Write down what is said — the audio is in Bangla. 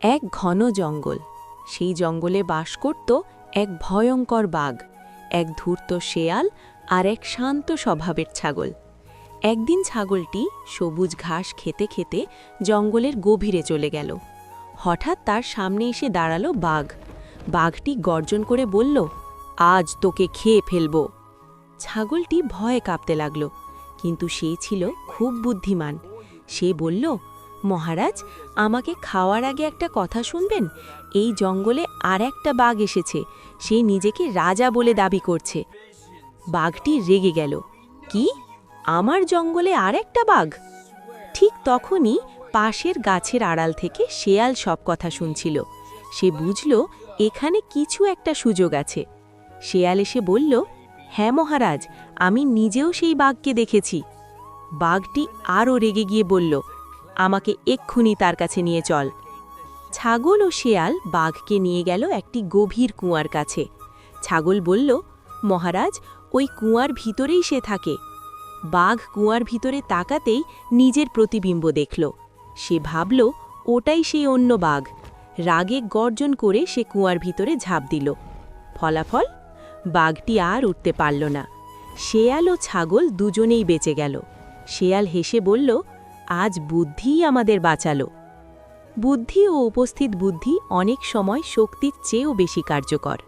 এক ঘন জঙ্গল। সেই জঙ্গলে বাস করত এক ভয়ঙ্কর বাঘ, এক ধূর্ত শেয়াল আর এক শান্ত স্বভাবের ছাগল। একদিন ছাগলটি সবুজ ঘাস খেতে খেতে জঙ্গলের গভীরে চলে গেল। হঠাৎ তার সামনে এসে দাঁড়ালো বাঘ। বাঘটি গর্জন করে বলল, আজ তোকে খেয়ে ফেলব। ছাগলটি ভয়ে কাঁপতে লাগল, কিন্তু সে ছিল খুব বুদ্ধিমান। সে বলল, মহারাজ, আমাকে খাওয়ার আগে একটা কথা শুনবেন। এই জঙ্গলে আর একটা বাঘ এসেছে, সে নিজেকে রাজা বলে দাবি করছে। বাঘটি রেগে গেল, কি? আমার জঙ্গলে আর একটা বাঘ? ঠিক তখনই পাশের গাছের আড়াল থেকে শেয়াল সব কথা শুনছিল। সে বুঝল এখানে কিছু একটা সুযোগ আছে। শেয়াল এসে বলল, হ্যাঁ মহারাজ, আমি নিজেও সেই বাঘকে দেখেছি। বাঘটি আরও রেগে গিয়ে বলল, আমাকে এক্ষুনি তার কাছে নিয়ে চল। ছাগল ও শেয়াল বাঘকে নিয়ে গেল একটি গভীর কুয়ার কাছে। ছাগল বলল, মহারাজ, ওই কুয়ার ভিতরেই সে থাকে। বাঘ কুয়ার ভিতরে তাকাতেই নিজের প্রতিবিম্ব দেখল। সে ভাবল ওটাই সেই অন্য বাঘ। রাগে গর্জন করে সে কুয়ার ভিতরে ঝাঁপ দিল। ফলাফল, বাঘটি আর উঠতে পারল না। শেয়াল ও ছাগল দুজনেই বেঁচে গেল। শেয়াল হেসে বলল, আজ বুদ্ধিই আমাদের বাঁচালো। বুদ্ধি ও উপস্থিত বুদ্ধি অনেক সময় শক্তির চেয়েও বেশি কার্যকর।